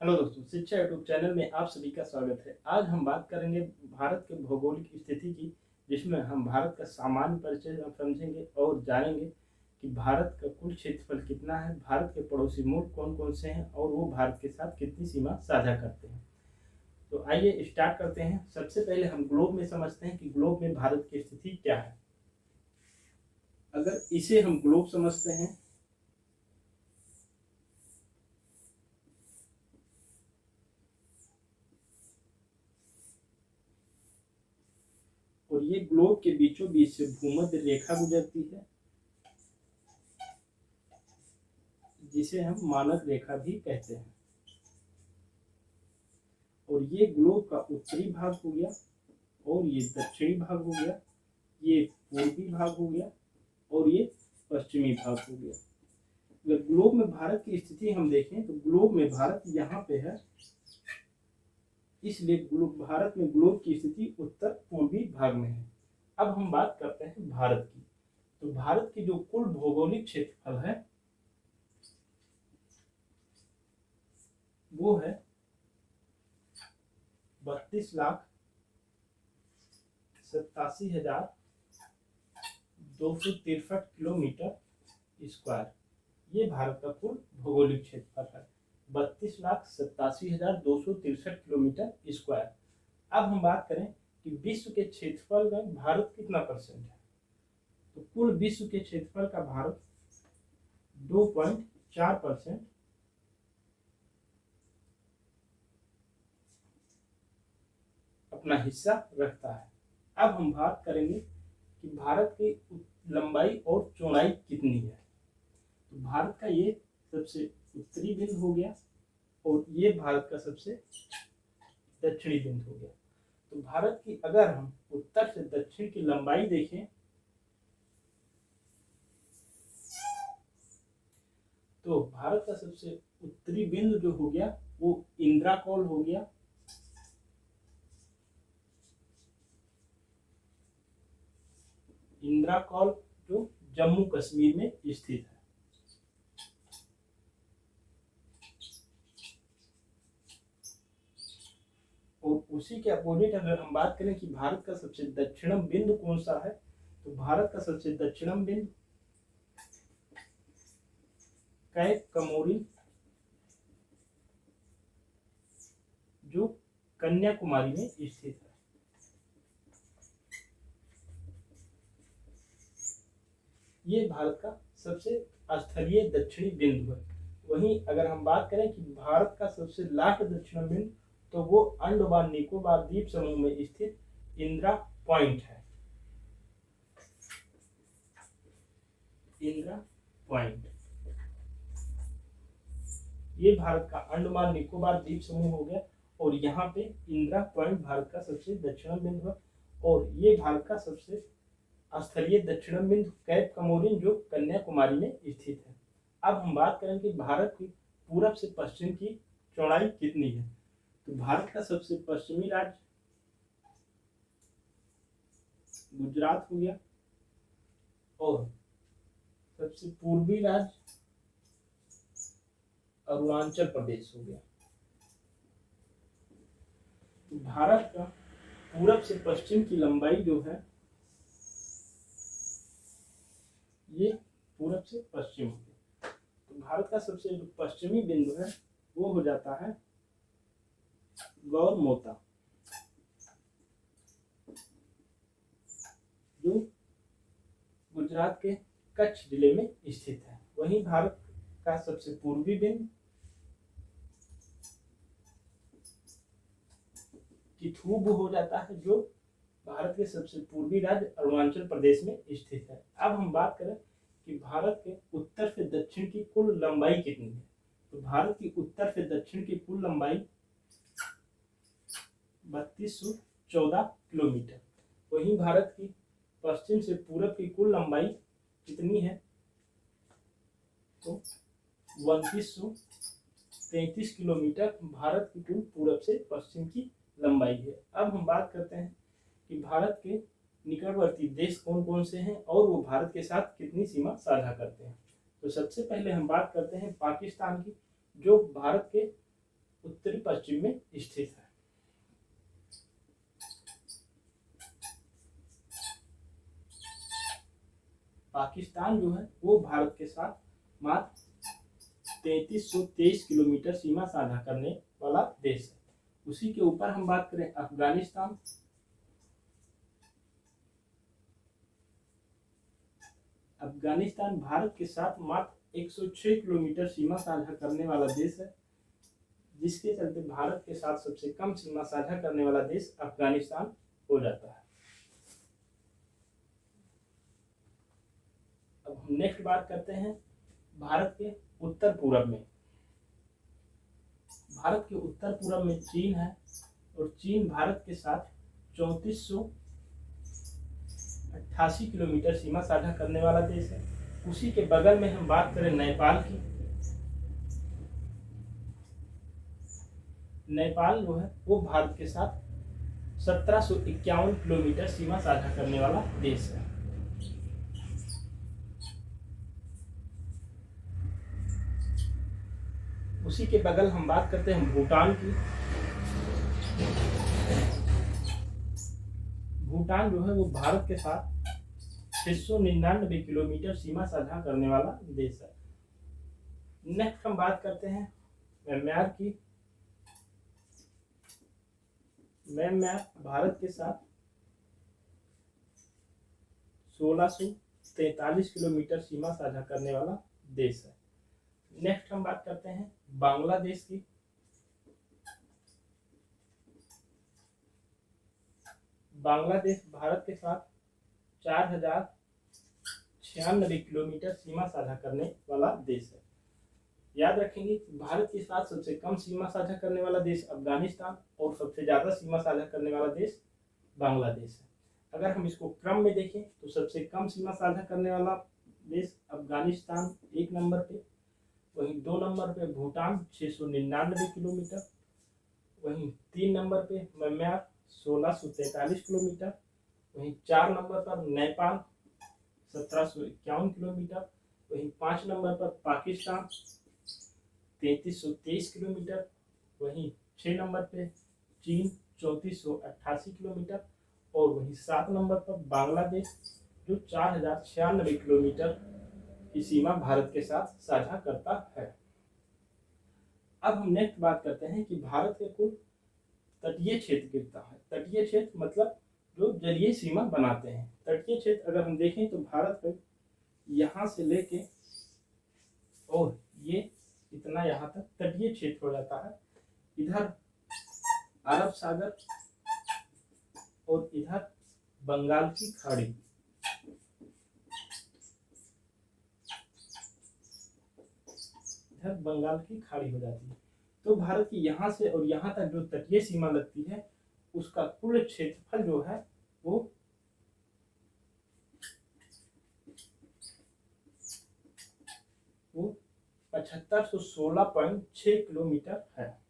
Hello दोस्तों, शिक्षा YouTube channel में आप सभी का स्वागत है। आज हम बात करेंगे भारत के भौगोलिक स्थिति की, जिसमें हम भारत का सामान्य परिचय समझेंगे और जानेंगे कि भारत का कुल क्षेत्रफल कितना है, भारत के पड़ोसी मुल्क कौन कौन से हैं और वो भारत के साथ कितनी सीमा साझा करते हैं। तो आइए स्टार्ट करते हैं। सबसे पहले हम ग्लोब में समझते हैं कि ग्लोब में भारत की स्थिति क्या है। अगर इसे हम ग्लोब समझते हैं और ये ग्लोब के बीचों बीच से भूमध्य रेखा गुजरती है, जिसे हम मानक रेखा भी कहते हैं। और ये ग्लोब का उत्तरी भाग हो गया और ये दक्षिणी भाग हो गया, ये पूर्वी भाग हो गया और ये पश्चिमी भाग हो गया। अगर ग्लोब में भारत की स्थिति हम देखें तो ग्लोब में भारत यहाँ पे है, इसलिए भारत में ग्लोब की स्थिति उत्तर पूर्वी भाग में है। अब हम बात करते हैं भारत की। तो भारत की जो कुल भौगोलिक क्षेत्रफल है वो है 32,87,263 किलोमीटर स्क्वायर। ये भारत का कुल भौगोलिक क्षेत्रफल है, 32,87,263 किलोमीटर स्क्वायर। अब हम बात करें कि विश्व के क्षेत्रफल में भारत कितना परसेंट है। तो कुल विश्व के क्षेत्रफल का भारत 2.4% अपना हिस्सा रखता है। अब हम बात करेंगे कि भारत की लंबाई और चौड़ाई कितनी है। तो भारत का ये सबसे उत्तरी बिंदु हो गया और ये भारत का सबसे दक्षिणी बिंदु हो गया। तो भारत की अगर हम उत्तर से दक्षिण की लंबाई देखें तो भारत का सबसे उत्तरी बिंदु जो हो गया वो इंदिरा कॉल हो गया। इंदिरा कॉल जो जम्मू कश्मीर में स्थित है। और उसी के अपोजिट अगर हम बात करें कि भारत का सबसे दक्षिणम बिंदु कौन सा है, तो भारत का सबसे दक्षिणम बिंदु कैप कमोरिन जो कन्याकुमारी में स्थित है। ये भारत का सबसे स्थलीय दक्षिणी बिंदु है। वहीं अगर हम बात करें कि भारत का सबसे लास्ट दक्षिण बिंदु, तो वो अंडमान निकोबार द्वीप समूह में स्थित इंदिरा पॉइंट है। इंदिरा पॉइंट ये भारत का अंडमान निकोबार द्वीप समूह हो गया और यहाँ पे इंदिरा पॉइंट भारत का सबसे दक्षिण बिंदु है। और ये भारत का सबसे स्थलीय दक्षिण बिंदु कैप कमोरिन जो कन्याकुमारी में स्थित है। अब हम बात करें कि भारत की पूरब से पश्चिम की चौड़ाई कितनी है। तो भारत का सबसे पश्चिमी राज्य गुजरात हो गया और सबसे पूर्वी राज्य अरुणाचल प्रदेश हो गया। तो भारत का पूरब से पश्चिम की लंबाई जो है ये पूरब से पश्चिम हो गया। तो भारत का सबसे जो पश्चिमी बिंदु है वो हो जाता है गौरमोता जो गुजरात के कच्छ जिले में स्थित है। वहीं भारत का सबसे पूर्वी बिंदु किथुब हो जाता है जो भारत के सबसे पूर्वी राज्य अरुणाचल प्रदेश में स्थित है। अब हम बात करें कि भारत के उत्तर से दक्षिण की कुल लंबाई कितनी है। तो भारत की उत्तर से दक्षिण की कुल लंबाई 3214 किलोमीटर। वहीं भारत की पश्चिम से पूरब की कुल लंबाई कितनी है, तो 2933 किलोमीटर भारत की कुल पूरब से पश्चिम की लंबाई है। अब हम बात करते हैं कि भारत के निकटवर्ती देश कौन कौन से हैं और वो भारत के साथ कितनी सीमा साझा करते हैं। तो सबसे पहले हम बात करते हैं पाकिस्तान की, जो भारत के पश्चिम में स्थित है। पाकिस्तान जो है वो भारत के साथ मात्र 3323 किलोमीटर सीमा साझा करने वाला देश है। उसी के ऊपर हम बात करें अफगानिस्तान। अफगानिस्तान भारत के साथ मात्र 106 किलोमीटर सीमा साझा करने वाला देश है, जिसके चलते भारत के साथ सबसे कम सीमा साझा करने वाला देश अफगानिस्तान हो जाता है। अब हम नेक्स्ट बात करते हैं भारत के उत्तर पूर्व में। भारत के उत्तर पूर्व में चीन है और चीन भारत के साथ 3488 किलोमीटर सीमा साझा करने वाला देश है। उसी के बगल में हम बात करें नेपाल की। नेपाल जो है वो भारत के साथ 1751 किलोमीटर सीमा साझा करने वाला देश है। उसी के बगल हम बात करते हैं भूटान की। भूटान जो है वो भारत के साथ 699 किलोमीटर सीमा साझा करने वाला देश है। नेक्स्ट हम बात करते हैं म्यांमार की। म्यांमार भारत के साथ 1643 किलोमीटर सीमा साझा करने वाला देश है। नेक्स्ट हम बात करते हैं बांग्लादेश की। बांग्लादेश भारत के साथ 4096 किलोमीटर सीमा साझा करने वाला देश है। याद रखेंगे भारत के साथ सबसे कम सीमा साझा करने वाला देश अफगानिस्तान और सबसे ज्यादा सीमा साझा करने वाला देश बांग्लादेश है। अगर हम इसको क्रम में देखें तो सबसे कम सीमा साझा करने वाला देश अफगानिस्तान 1 नंबर पे, वहीं 2 नंबर पे भूटान 699 किलोमीटर, वहीं 3 नंबर पे म्यांमार 1643 किलोमीटर, वहीं 4 नंबर पर नेपाल 1751 किलोमीटर, वहीं 5 नंबर पर पाकिस्तान 3323 किलोमीटर, वहीं 6 नंबर पे चीन 3488 किलोमीटर और वहीं 7 नंबर पर बांग्लादेश जो 4096 किलोमीटर की सीमा भारत के साथ साझा करता है। अब हम नेक्स्ट बात करते हैं कि भारत के कुल तटीय क्षेत्र कितना है। तटीय क्षेत्र मतलब जो जलीय सीमा बनाते हैं। तटीय क्षेत्र अगर हम देखें तो भारत में यहाँ से लेके और ये इतना यहाँ तक तटीय क्षेत्र हो जाता है। इधर अरब सागर और इधर बंगाल की खाड़ी। इधर बंगाल की खाड़ी हो जाती है। तो भारत की यहाँ से और यहाँ तक जो तटीय सीमा लगती है उसका कुल क्षेत्रफल जो है वो 7516.6 किलोमीटर है।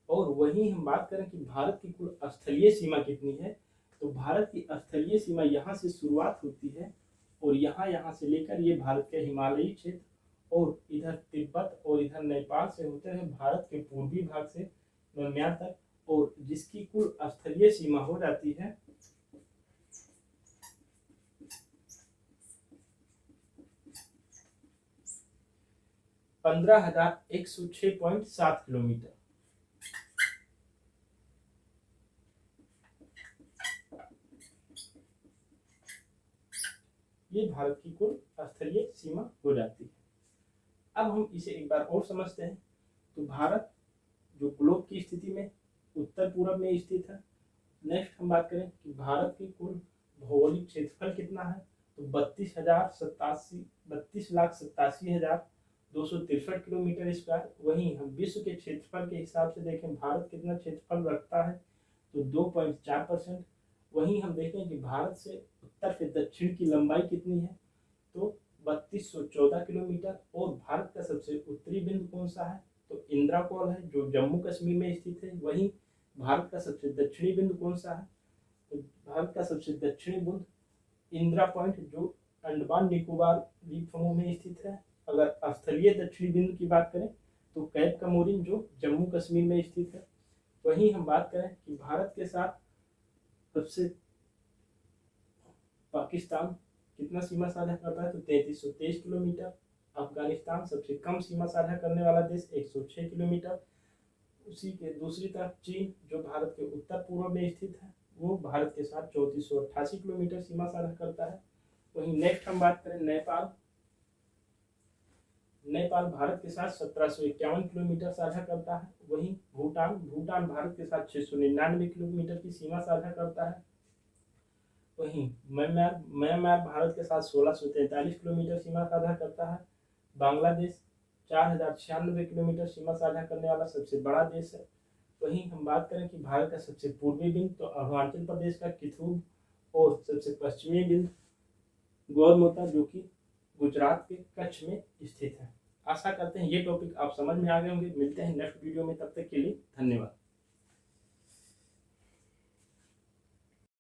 और वहीं हम बात करें कि भारत की कुल स्थलीय सीमा कितनी है, तो भारत की स्थलीय सीमा यहाँ से शुरुआत होती है और यहाँ से लेकर ये भारत के हिमालयी क्षेत्र और इधर तिब्बत और इधर नेपाल से होते हुए भारत के पूर्वी भाग से म्यांमार तक, और जिसकी कुल स्थलीय सीमा हो जाती है 15,106.7 किलोमीटर। ये भारत की कुल स्थलीय सीमा हो जाती है। अब हम इसे एक बार और समझते हैं। तो भारत जो ग्लोब की स्थिति में उत्तर पूर्व में स्थित है। नेक्स्ट हम बात करें कि भारत की कुल भौगोलिक क्षेत्रफल कितना है, तो 32,87,263 किलोमीटर स्क्वायर। वहीं हम विश्व के क्षेत्रफल के हिसाब से देखें भारत कितना क्षेत्रफल रखता है, तो 2.4%। वहीं हम देखें कि भारत से उत्तर से दक्षिण की लंबाई कितनी है, तो 3214 किलोमीटर। और भारत का सबसे उत्तरी बिंदु कौन सा है, तो इंदिरा कॉल है जो जम्मू कश्मीर में स्थित है। वहीं भारत का सबसे दक्षिणी बिंदु कौन सा है, तो भारत का सबसे दक्षिणी बिंदु इंदिरा पॉइंट जो अंडमान निकोबार द्वीप समूह में स्थित है। अगर स्थलीय दक्षिणी बिंदु की बात करें तो कैप कमोरिन जो जम्मू कश्मीर में स्थित है। वहीं हम बात करें कि भारत के साथ सबसे पाकिस्तान कितना सीमा साझा करता है तो 3323 किलोमीटर। अफगानिस्तान सबसे कम सीमा साझा करने वाला देश 106 किलोमीटर। उसी के दूसरी तरफ चीन जो भारत के उत्तर पूर्व में स्थित है वो भारत के साथ 3488 किलोमीटर सीमा साझा करता है। वहीं नेक्स्ट हम बात करें नेपाल। नेपाल भारत के साथ 1751 किलोमीटर साझा करता है। वहीं भूटान भारत के साथ 699 किलोमीटर की सीमा साझा करता है। वहीं म्यांमार भारत के साथ 1643 किलोमीटर सीमा साझा करता है। बांग्लादेश 4096 किलोमीटर सीमा साझा करने वाला सबसे बड़ा देश है। वहीं हम बात करें कि भारत का सबसे पूर्वी बिंदु तो अरुणाचल प्रदेश का किथुर और सबसे पश्चिमी बिंदु गौरमोता जो कि गुजरात के कच्छ में स्थित है। आशा करते हैं ये टॉपिक आप समझ में आ गए होंगे। मिलते हैं नेक्स्ट वीडियो में, तब तक के लिए धन्यवाद।